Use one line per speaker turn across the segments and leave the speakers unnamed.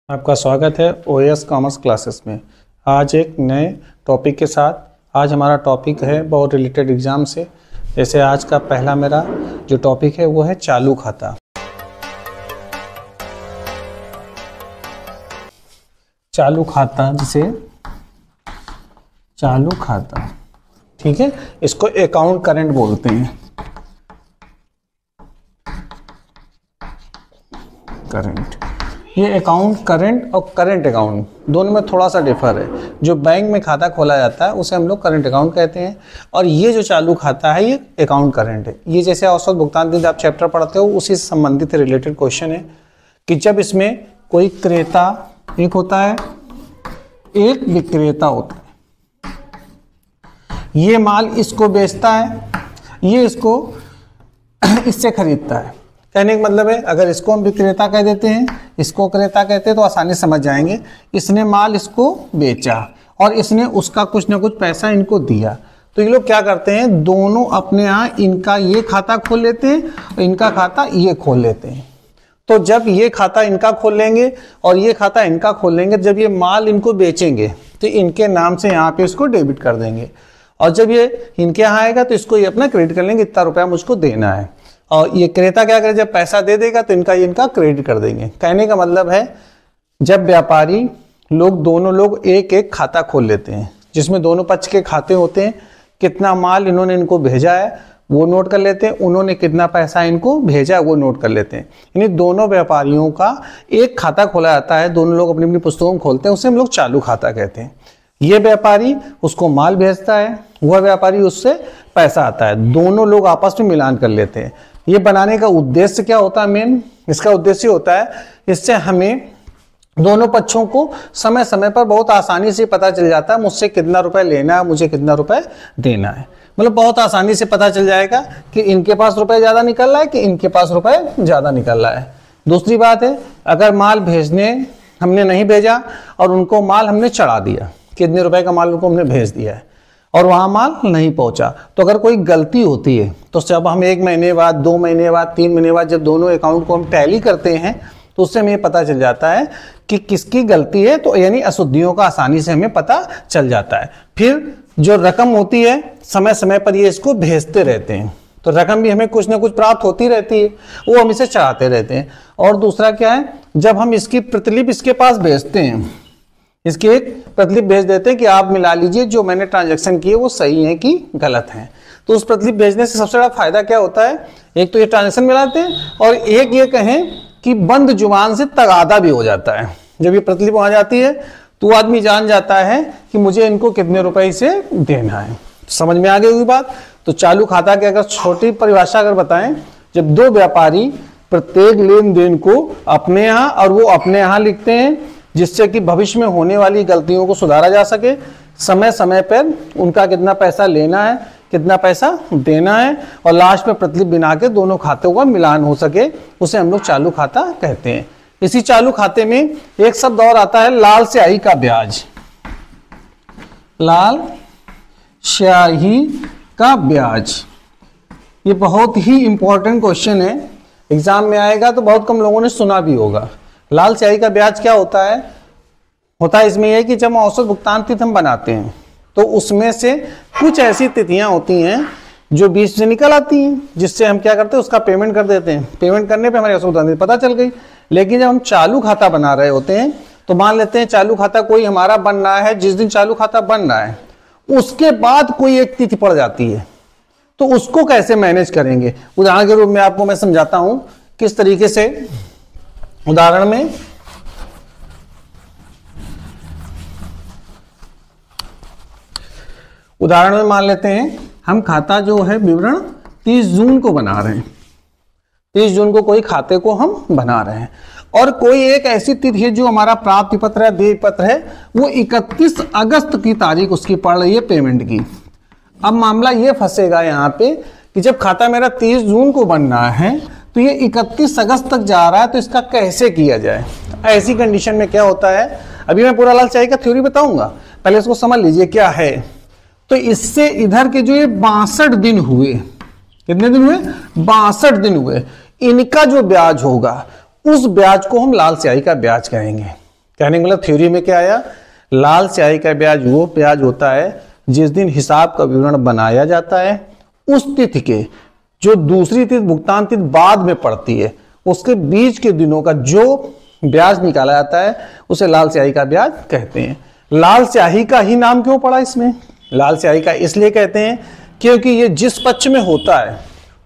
आपका स्वागत है ओएस कॉमर्स क्लासेस में। आज एक नए टॉपिक के साथ। आज हमारा टॉपिक है बहुत रिलेटेड एग्जाम से। जैसे आज का पहला मेरा जो टॉपिक है वो है चालू खाता। चालू खाता, जिसे चालू खाता, ठीक है, इसको अकाउंट करंट बोलते हैं। करंट, ये अकाउंट करंट और करंट अकाउंट दोनों में थोड़ा सा डिफर है। जो बैंक में खाता खोला जाता है उसे हम लोग करंट अकाउंट कहते हैं, और ये जो चालू खाता है ये अकाउंट करंट है। ये जैसे औसत भुगतान दिन आप चैप्टर पढ़ते हो उसी से संबंधित रिलेटेड क्वेश्चन है कि जब इसमें कोई क्रेता एक होता है, एक विक्रेता होता है। ये माल इसको बेचता है, ये इसको इससे खरीदता है। कहने का मतलब है, अगर इसको हम विक्रेता कह देते हैं, इसको क्रेता कहते हैं तो आसानी से समझ जाएंगे। इसने माल इसको बेचा और इसने उसका कुछ ना कुछ पैसा इनको दिया। तो ये लोग क्या करते हैं, दोनों अपने यहाँ इनका ये खाता खोल लेते हैं और इनका खाता ये खोल लेते हैं। तो जब ये खाता इनका खोल लेंगे और ये खाता इनका खोल लेंगे, जब ये माल इनको बेचेंगे तो इनके नाम से यहाँ पे इसको डेबिट कर देंगे, और जब ये इनके यहाँ आएगा तो इसको ये अपना क्रेडिट कर लेंगे, इतना रुपया मुझको देना है। और ये क्रेता क्या करे, जब पैसा दे देगा तो इनका क्रेडिट कर देंगे। कहने का मतलब है, जब व्यापारी लोग दोनों लोग एक एक खाता खोल लेते हैं जिसमें दोनों पक्ष के खाते होते हैं, कितना माल इन्होंने इनको भेजा है वो नोट कर लेते हैं, उन्होंने कितना पैसा इनको भेजा है वो नोट कर लेते हैं। यानी दोनों व्यापारियों का एक खाता खोला जाता है, दोनों लोग अपनी अपनी पुस्तकों में खोलते हैं, उसे हम लोग चालू खाता कहते हैं। ये व्यापारी उसको माल भेजता है, वह व्यापारी उससे पैसा आता है, दोनों लोग आपस में मिलान कर लेते हैं। ये बनाने का उद्देश्य क्या होता है, मेन इसका उद्देश्य होता है, इससे हमें दोनों पक्षों को समय समय पर बहुत आसानी से पता चल जाता है मुझसे कितना रुपए लेना है, मुझे कितना रुपए देना है। मतलब बहुत आसानी से पता चल जाएगा कि इनके पास रुपए ज्यादा निकल रहा है कि इनके पास रुपए ज्यादा निकल रहा है। दूसरी बात है, अगर माल भेजने हमने नहीं भेजा और उनको माल हमने चढ़ा दिया, कितने रुपए का माल उनको हमने भेज दिया है और वहां माल नहीं पहुंचा, तो अगर कोई गलती होती है तो जब हम 1 महीने बाद, 2 महीने बाद, 3 महीने बाद जब दोनों अकाउंट को हम टैली करते हैं तो उससे हमें पता चल जाता है कि किसकी गलती है, तो यानी अशुद्धियों का आसानी से हमें पता चल जाता है। फिर जो रकम होती है समय समय पर ये इसको भेजते रहते हैं, तो रकम भी हमें कुछ ना कुछ प्राप्त होती रहती है, वो हम इसे चढ़ाते रहते हैं। और दूसरा क्या है, जब हम इसकी प्रतिलिपि इसके पास भेजते हैं, इसकी एक प्रतिलिपि भेज देते हैं कि आप मिला लीजिए जो मैंने ट्रांजैक्शन की है वो सही है कि गलत है। तो उस प्रतिलिपि भेजने से सबसे बड़ा फायदा क्या होता है, एक तो ये ट्रांजैक्शन मिलाते हैं और एक ये कहें कि बंद जुबान से तगादा भी हो जाता है। जब ये प्रतिलिपि वहां जाती है तो आदमी जान जाता है कि मुझे इनको कितने रुपए से देना है। समझ में आ गई हुई बात। तो चालू खाता की अगर छोटी परिभाषा अगर बताएं, जब दो व्यापारी प्रत्येक लेन देन को अपने यहाँ और वो अपने यहाँ लिखते हैं, जिससे कि भविष्य में होने वाली गलतियों को सुधारा जा सके, समय समय पर उनका कितना पैसा लेना है, कितना पैसा देना है, और लास्ट में प्रतिलिपि बना के दोनों खातों का मिलान हो सके, उसे हम लोग चालू खाता कहते हैं। इसी चालू खाते में एक शब्द और आता है, लाल स्याही का ब्याज। लाल स्याही का ब्याज, ये बहुत ही इंपॉर्टेंट क्वेश्चन है, एग्जाम में आएगा तो बहुत कम लोगों ने सुना भी होगा। लाल स्याही का ब्याज क्या होता है? इसमें यह कि जब हम औसत भुगतान तिथि हम बनाते हैं तो उसमें से कुछ ऐसी तिथियां होती हैं जो बीच से निकल आती हैं, जिससे हम क्या करते हैं, उसका पेमेंट कर देते हैं। पेमेंट करने पे हमारी औसत भुगतान तिथि पता चल गई। लेकिन जब हम चालू खाता बना रहे होते हैं तो मान लेते हैं चालू खाता कोई हमारा बन रहा है, जिस दिन चालू खाता बन रहा है उसके बाद कोई एक तिथि पड़ जाती है, तो उसको कैसे मैनेज करेंगे, उदाहरण के रूप में आपको मैं समझाता हूं किस तरीके से। उदाहरण में मान लेते हैं हम खाता जो है विवरण 30 जून को बना रहे हैं। 30 जून को कोई खाते को हम बना रहे हैं और कोई एक ऐसी तिथि है जो हमारा प्राप्ति पत्र है, देय पत्र है, वो 31 अगस्त की तारीख उसकी पड़ रही है पेमेंट की। अब मामला ये फंसेगा यहाँ पे कि जब खाता मेरा 30 जून को बन रहा है तो ये 31 अगस्त तक जा रहा है, तो इसका कैसे किया जाए। ऐसी कंडीशन में क्या होता है, अभी मैं पूरा लाल स्याही का थ्योरी बताऊंगा, पहले इसको समझ लीजिए क्या है। तो इससे इधर के जो ये 62 दिन हुए, कितने दिन हुए, 62 दिन हुए, इनका जो ब्याज होगा उस ब्याज को हम लाल स्याही का ब्याज कहेंगे। कहने का मतलब थ्योरी में क्या आया, लाल स्याही का ब्याज वो ब्याज होता है जिस दिन हिसाब का विवरण बनाया जाता है, उस तिथि के जो दूसरी तिथि भुगतान तिथि बाद में पड़ती है उसके बीच के दिनों का जो ब्याज निकाला जाता है उसे लाल स्याही का ब्याज कहते हैं। लाल स्याही का ही नाम क्यों पड़ा इसमें, लाल स्याही का इसलिए कहते हैं क्योंकि ये जिस पक्ष में होता है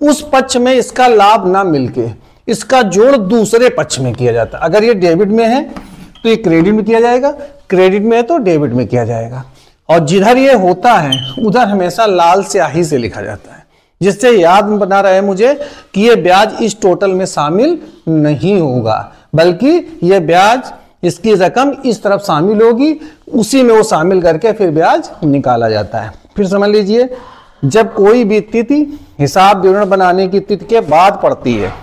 उस पक्ष में इसका लाभ ना मिलके इसका जोड़ दूसरे पक्ष में किया जाता है। अगर ये डेबिट में है तो ये क्रेडिट में किया जाएगा, क्रेडिट में है तो डेबिट में किया जाएगा, और जिधर ये होता है उधर हमेशा लाल स्याही से लिखा जाता है, जिससे याद बना रहे मुझे कि ये ब्याज इस टोटल में शामिल नहीं होगा, बल्कि ये ब्याज इसकी रकम इस तरफ शामिल होगी, उसी में वो शामिल करके फिर ब्याज निकाला जाता है। फिर समझ लीजिए, जब कोई भी तिथि हिसाब विवरण बनाने की तिथि के बाद पड़ती है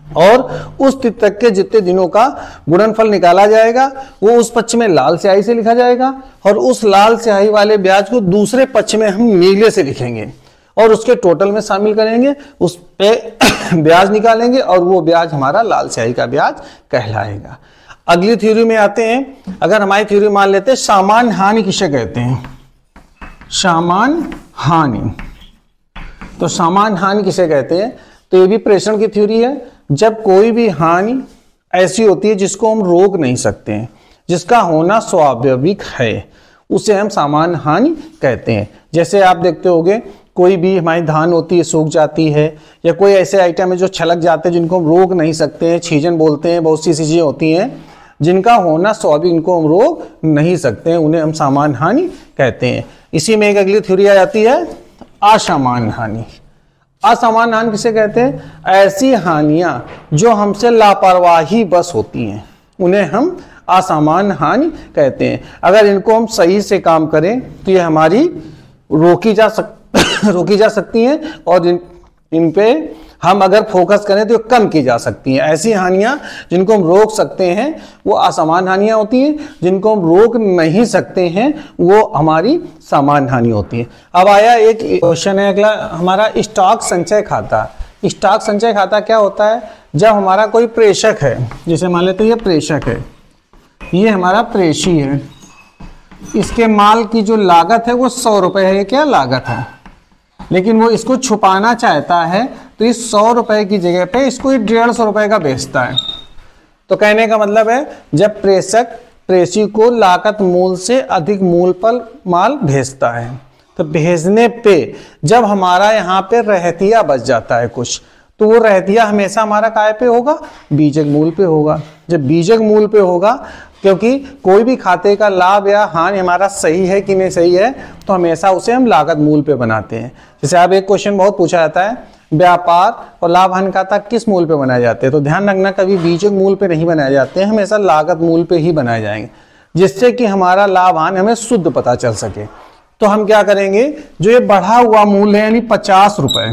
और उस तिथि तक के जितने दिनों का गुणनफल निकाला जाएगा वो उस पक्ष में लाल स्याही से लिखा जाएगा, और उस लाल स्याही वाले ब्याज को दूसरे पक्ष में हम नीले से लिखेंगे और उसके टोटल में शामिल करेंगे, उस पे ब्याज निकालेंगे और वो ब्याज हमारा लाल स्याही का ब्याज कहलाएगा। अगली थ्योरी में आते हैं। अगर हमारी थ्योरी मान लेते हैं सामान्य हानि किसे कहते हैं, सामान्य हानि, तो सामान्य हानि किसे कहते हैं, तो ये भी प्रेषण की थ्योरी है। जब कोई भी हानि ऐसी होती है जिसको हम रोक नहीं सकते हैं, जिसका होना स्वाभाविक है, उसे हम सामान्य हानि कहते हैं। जैसे आप देखते होंगे कोई भी हमारी धान होती है सूख जाती है, या कोई ऐसे आइटम है जो छलक जाते हैं जिनको हम रोक नहीं सकते हैं, छीजन बोलते हैं, बहुत सी चीजें होती हैं जिनका होना स्वाभाविक, इनको हम रोक नहीं सकते हैं, उन्हें हम सामान्य हानि कहते हैं। इसी में एक अगली थ्योरी आ जाती है असामान्य हानि। असामान्य हानि किसे कहते हैं, ऐसी हानियां जो हमसे लापरवाही बस होती हैं उन्हें हम असामान्य हानि कहते हैं। अगर इनको हम सही से काम करें तो ये हमारी रोकी जा सकती हैं, और इन पे हम अगर फोकस करें तो कम की जा सकती हैं। ऐसी हानियां जिनको हम रोक सकते हैं वो असामान्य हानियां होती हैं, जिनको हम रोक नहीं सकते हैं वो हमारी सामान्य हानि होती है। अब आया एक क्वेश्चन है अगला हमारा, स्टॉक संचय खाता। स्टॉक संचय खाता क्या होता है, जब हमारा कोई प्रेषक है, जैसे मान लेते हैं ये प्रेषक है, ये हमारा प्रेषी है, इसके माल की जो लागत है वो 100 रुपए है, क्या लागत है, लेकिन वो इसको छुपाना चाहता है तो इस 100 रुपए की जगह पे इसको 150 रुपए का बेचता है। तो कहने का मतलब है जब प्रेषक प्रेषी को लागत मूल से अधिक मूल पर माल भेजता है, तो भेजने पे जब हमारा यहाँ पे रहतिया बच जाता है कुछ, तो वो रहतिया हमेशा हमारा काय पे होगा, बीजक मूल पे होगा। जब बीजक मूल पे होगा, क्योंकि कोई भी खाते का लाभ या हानि हमारा सही है कि नहीं सही है, तो हमेशा उसे हम लागत मूल पे बनाते हैं। जैसे आप एक क्वेश्चन बहुत पूछा जाता है, व्यापार और लाभ हानि खाता किस मूल पे बनाए जाते हैं, तो ध्यान रखना कभी बीजक मूल पे नहीं बनाए जाते हैं, हमेशा लागत मूल पे ही बनाए जाएंगे, जिससे कि हमारा लाभ हानि हमें शुद्ध पता चल सके। तो हम क्या करेंगे, जो ये बढ़ा हुआ मूल्य है यानी 50 रुपए,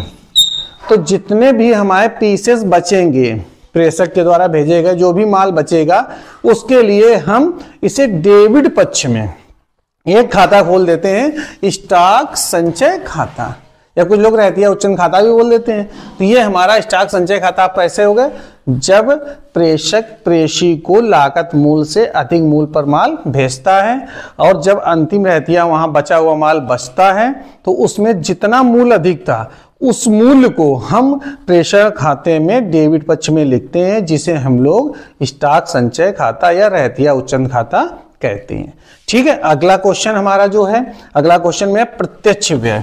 तो जितने भी हमारे पीसेस बचेंगे प्रेषक के द्वारा भेजे गए जो भी माल बचेगा, उसके लिए हम इसे डेबिट पक्ष में एक खाता खोल देते हैं, स्टॉक संचय खाता, या कुछ लोग रहतिया उच्चन खाता भी बोल देते हैं। तो ये हमारा स्टॉक संचय खाता कैसे हो गए, जब प्रेषक प्रेषी को लागत मूल से अधिक मूल पर माल भेजता है, और जब अंतिम रहतिया वहां बचा हुआ माल बचता है तो उसमें जितना मूल अधिक था उस मूल्य को हम प्रेषक खाते में डेबिट पक्ष में लिखते हैं, जिसे हम लोग स्टॉक संचय खाता या रहतिया उच्चन खाता कहते हैं। ठीक है, अगला क्वेश्चन हमारा जो है, अगला क्वेश्चन में प्रत्यक्ष व्यय।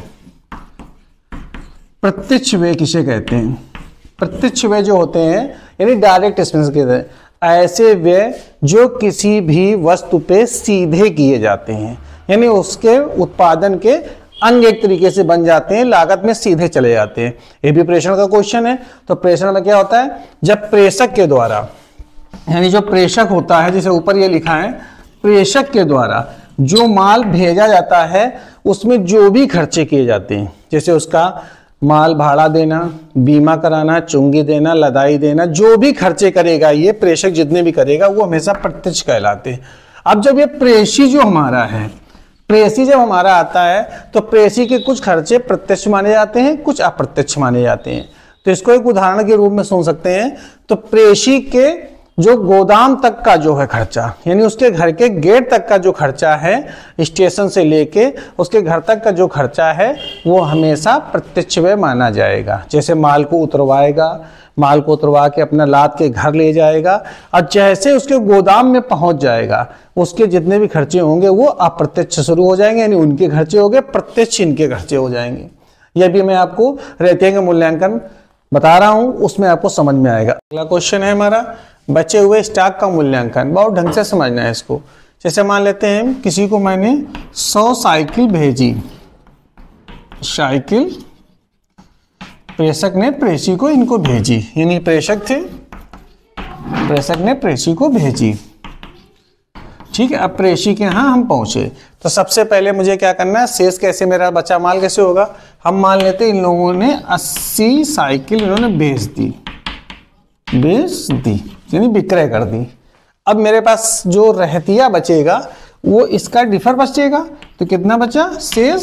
प्रत्यक्ष व्यय किसे कहते हैं, प्रत्यक्ष व्यय जो होते हैं यानी डायरेक्ट एक्सपेंस कहते हैं, ऐसे व्यय जो किसी भी वस्तु पे सीधे किए जाते हैं, यानी उसके उत्पादन के अंग एक तरीके से बन जाते हैं, लागत में सीधे चले जाते हैं। ये भी प्रेषण का क्वेश्चन है। तो प्रेषण में क्या होता है, जब प्रेषक के द्वारा, यानी जो प्रेषक होता है, जैसे ऊपर ये लिखा है, प्रेषक के द्वारा जो माल भेजा जाता है उसमें जो भी खर्चे किए जाते हैं, जैसे उसका माल भाड़ा देना, बीमा कराना, चुंगी देना, लदाई देना, जो भी खर्चे करेगा ये प्रेषक जितने भी करेगा वो हमेशा प्रत्यक्ष कहलाते हैं। अब जब ये प्रेषी जो हमारा है, प्रेषी जब हमारा आता है तो प्रेषी के कुछ खर्चे प्रत्यक्ष माने जाते हैं, कुछ अप्रत्यक्ष माने जाते हैं। तो इसको एक उदाहरण के रूप में सुन सकते हैं। तो प्रेषी के जो गोदाम तक का जो है खर्चा, यानी उसके घर के गेट तक का जो खर्चा है, स्टेशन से लेके उसके घर तक का जो खर्चा है, वो हमेशा प्रत्यक्ष व्यय माना जाएगा। जैसे माल को उतरवाएगा, माल को उतरवा के अपना लाद के घर ले जाएगा, और जैसे उसके गोदाम में पहुंच जाएगा, उसके जितने भी खर्चे होंगे वो अप्रत्यक्ष शुरू हो जाएंगे, यानी उनके खर्चे हो गए, प्रत्यक्ष इनके खर्चे हो जाएंगे। यह भी मैं आपको रहतिया का मूल्यांकन बता रहा हूं, उसमें आपको समझ में आएगा। अगला क्वेश्चन है हमारा बचे हुए स्टॉक का मूल्यांकन। बहुत ढंग से समझना है इसको। जैसे मान लेते हैं किसी को मैंने 100 साइकिल भेजी, साइकिल प्रेषक ने प्रेषी को इनको भेजी, यानी प्रेषक थे, प्रेषक ने प्रेषी को भेजी। ठीक है, अब प्रेषी के यहाँ हम पहुंचे तो सबसे पहले मुझे क्या करना है, शेष कैसे, मेरा बचा माल कैसे होगा। हम मान लेते इन लोगों ने 80 साइकिल इन्होंने बेच दी, यानी विक्रय कर दी। अब मेरे पास जो रहतिया बचेगा वो इसका डिफर बचेगा, तो कितना बचा, शेष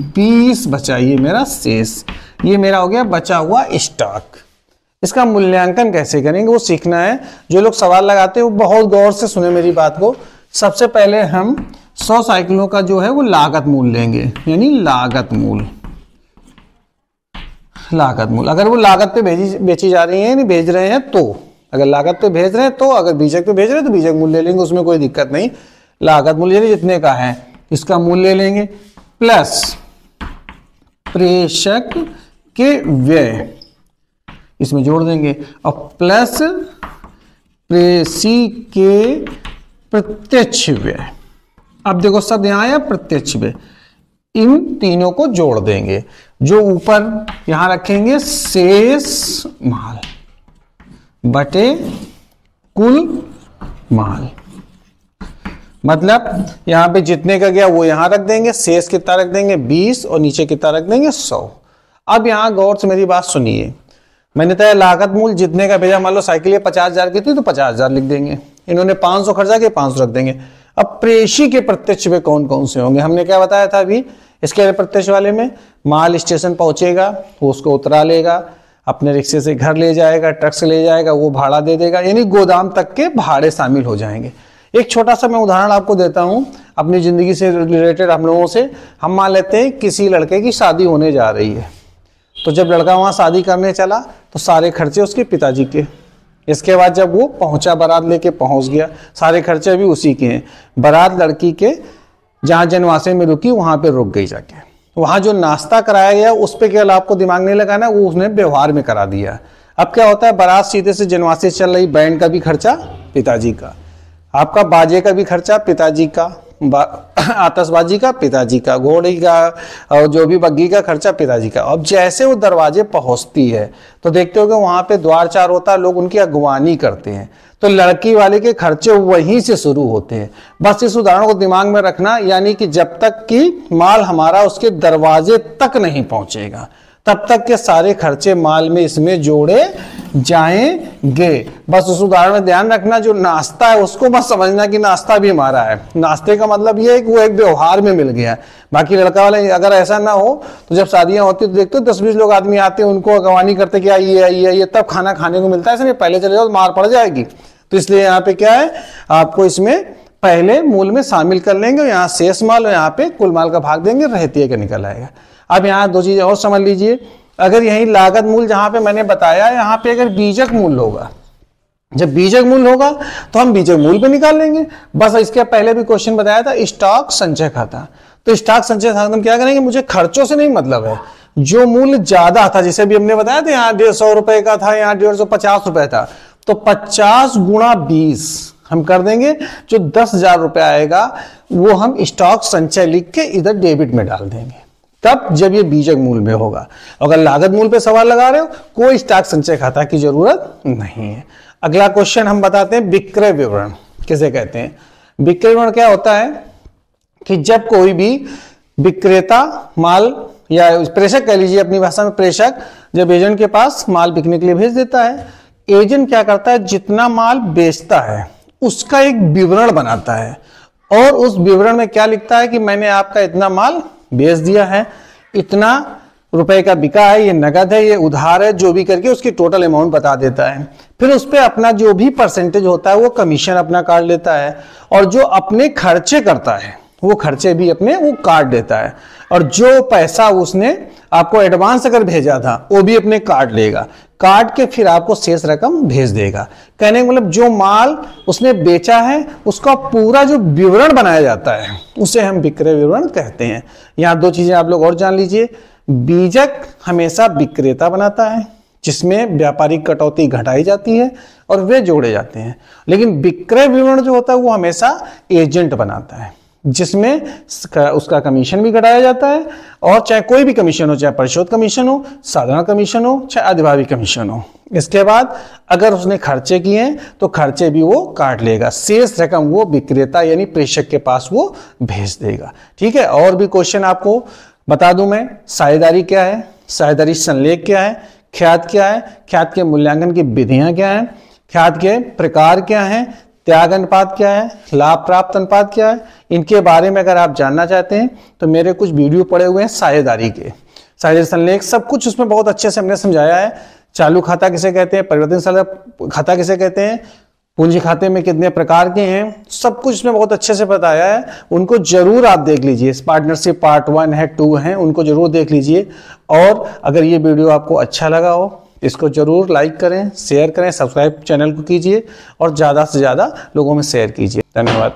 20 बचा, ये मेरा शेष, ये मेरा हो गया बचा हुआ स्टॉक। इसका मूल्यांकन कैसे करेंगे वो सीखना है। जो लोग सवाल लगाते हैं वो बहुत गौर से सुने मेरी बात को। सबसे पहले हम 100 साइकिलों का जो है वो लागत मूल लेंगे, यानी लागत मूल, लागत मूल। अगर वो लागत पे बेची जा रही है, यानी भेज रहे हैं तो, अगर लागत पे भेज रहे हैं तो, अगर बीजक पे भेज रहे हैं तो बीजक मूल्य ले लेंगे, उसमें कोई दिक्कत नहीं। लागत मूल्य यानी जितने का है इसका मूल्य ले लेंगे, प्लस प्रेषक के व्यय इसमें जोड़ देंगे, और प्लस प्रेषी के प्रत्यक्ष व्यय। अब देखो सब यहां आया प्रत्यक्ष व्यय, इन तीनों को जोड़ देंगे। जो ऊपर यहां रखेंगे शेष माल बटे कुल माल, मतलब यहां पे जितने का गया वो यहां रख देंगे, शेष कितना रख देंगे 20, और नीचे कितना रख देंगे 100। अब यहां गौर से मेरी बात सुनिए, मैंने तय लागत मूल जितने का भेजा, मान लो साइकिल ये 50,000 की थी तो 50,000 लिख देंगे, इन्होंने 500 खर्चा किया 500 रख देंगे। अब प्रेषी के प्रत्यक्ष व्यय कौन कौन से होंगे, हमने क्या बताया था अभी इसके प्रत्यक्ष वाले में, माल स्टेशन पहुंचेगा, वो उसको उतरा लेगा, अपने रिक्शे से घर ले जाएगा, ट्रक से ले जाएगा, वो भाड़ा दे देगा, यानी गोदाम तक के भाड़े शामिल हो जाएंगे। एक छोटा सा मैं उदाहरण आपको देता हूं अपनी जिंदगी से रिलेटेड हम लोगों से। हम मान लेते हैं किसी लड़के की शादी होने जा रही है, तो जब लड़का वहां शादी करने चला तो सारे खर्चे उसके पिताजी के। इसके बाद जब वो पहुंचा, बारात लेके पहुंच गया, सारे खर्चे भी उसी के हैं। बारात लड़की के जहां जनवासे में रुकी वहां पे रुक गई, जाके वहां जो नाश्ता कराया गया उस पर केवल आपको दिमाग नहीं लगाना, वो उसने व्यवहार में करा दिया। अब क्या होता है, बारात सीधे से जनवासे चल रही, बैंड का भी खर्चा पिताजी का, आपका बाजे का भी खर्चा पिताजी का, आतशबाजी का पिताजी का, घोड़ी का और जो भी बग्गी का खर्चा पिताजी का। अब जैसे वो दरवाजे पहुंचती है तो देखते हो कि वहां पे द्वार चार होता है, लोग उनकी अगवानी करते हैं, तो लड़की वाले के खर्चे वहीं से शुरू होते हैं। बस इस उदाहरण को दिमाग में रखना, यानी कि जब तक कि माल हमारा उसके दरवाजे तक नहीं पहुंचेगा तब तक के सारे खर्चे माल में इसमें जोड़े जाएंगे। बस उस उदाहरण में ध्यान रखना, जो नाश्ता है उसको बस समझना कि नाश्ता भी हमारा है। नाश्ते का मतलब ये है कि वो एक व्यवहार में मिल गया। बाकी लड़का वाले अगर ऐसा ना हो तो जब शादियां होती तो देखते हो 10-20 लोग आदमी आते हैं, उनको अगवानी करते कि आइए आइए आइए, तब खाना खाने को मिलता है। ऐसा नहीं पहले चले जाओ तो मार पड़ जाएगी। तो इसलिए यहाँ पे क्या है, आपको इसमें पहले मूल में शामिल कर लेंगे, यहाँ शेष माल और यहाँ पे कुल माल का भाग देंगे, रहतिया का निकल आएगा। अब यहाँ दो चीजें और समझ लीजिए, अगर यही लागत मूल जहां पे मैंने बताया, यहाँ पे अगर बीजक मूल होगा, जब बीजक मूल होगा तो हम बीजक मूल पे निकाल लेंगे। बस इसके पहले भी क्वेश्चन बताया था स्टॉक संचय खाता, तो स्टॉक संचय खाता हम क्या करेंगे, मुझे खर्चों से नहीं मतलब है, जो मूल्य ज्यादा था, जैसे भी हमने बताया था यहाँ 150 रुपए का था, यहाँ 150 रुपए था, तो 50 गुणा 20 हम कर देंगे, जो 10,000 रुपए आएगा वो हम स्टॉक संचय लिख के इधर डेबिट में डाल देंगे। तब जब ये बीजक मूल में होगा। अगर लागत मूल पे सवाल लगा रहे हो, कोई स्टॉक संचय खाता की जरूरत नहीं है। अगला क्वेश्चन हम बताते हैं विक्रय विवरण किसे कहते हैं। विक्रय विवरण क्या होता है कि जब कोई भी विक्रेता माल या प्रेषक कह लीजिए, अपनी भाषा में प्रेषक, जब एजेंट के पास माल बिकने के लिए भेज देता है, एजेंट क्या करता है, जितना माल बेचता है उसका एक विवरण बनाता है, और उस विवरण में क्या लिखता है कि मैंने आपका इतना माल बेच दिया है, इतना रुपए का बिका है, ये नगद है, ये उधार है, जो भी करके उसकी टोटल अमाउंट बता देता है। फिर उस पर अपना जो भी परसेंटेज होता है वो कमीशन अपना काट लेता है, और जो अपने खर्चे करता है वो खर्चे भी अपने वो काट देता है, और जो पैसा उसने आपको एडवांस अगर भेजा था वो भी अपने काट लेगा, काट के फिर आपको शेष रकम भेज देगा। कहने का मतलब जो माल उसने बेचा है उसका पूरा जो विवरण बनाया जाता है उसे हम विक्रय विवरण कहते हैं। यहाँ दो चीजें आप लोग और जान लीजिए, बीजक हमेशा विक्रेता बनाता है जिसमें व्यापारिक कटौती घटाई जाती है और वे जोड़े जाते हैं, लेकिन विक्रय विवरण जो होता है वो हमेशा एजेंट बनाता है जिसमें उसका कमीशन भी घटाया जाता है, और चाहे कोई भी कमीशन हो, चाहे परिशोध कमीशन हो, साधारण कमीशन हो, चाहे अधिभावी कमीशन हो। इसके बाद अगर उसने खर्चे किए हैं तो खर्चे भी वो काट लेगा, शेष रकम वो विक्रेता यानी प्रेषक के पास वो भेज देगा। ठीक है, और भी क्वेश्चन आपको बता दूं मैं। साझेदारी क्या है, साझेदारी संलेख क्या है, ख्यात क्या है, ख्यात के मूल्यांकन की विधियां क्या है, ख्यात के प्रकार क्या है, त्याग अनुपात क्या है, लाभ प्राप्त अनुपात क्या है, इनके बारे में अगर आप जानना चाहते हैं तो मेरे कुछ वीडियो पड़े हुए हैं साझेदारी के, साझेदारी संलेख, सब कुछ उसमें बहुत अच्छे से हमने समझाया है। चालू खाता किसे कहते हैं, परिवर्तनशील खाता किसे कहते हैं, पूंजी खाते में कितने प्रकार के हैं, सब कुछ इसमें बहुत अच्छे से बताया है। उनको जरूर आप देख लीजिए, पार्टनरशिप पार्ट 1 है, 2 है, उनको जरूर देख लीजिए। और अगर ये वीडियो आपको अच्छा लगा हो इसको जरूर लाइक करें, शेयर करें, सब्सक्राइब चैनल को कीजिए और ज़्यादा से ज़्यादा लोगों में शेयर कीजिए। धन्यवाद।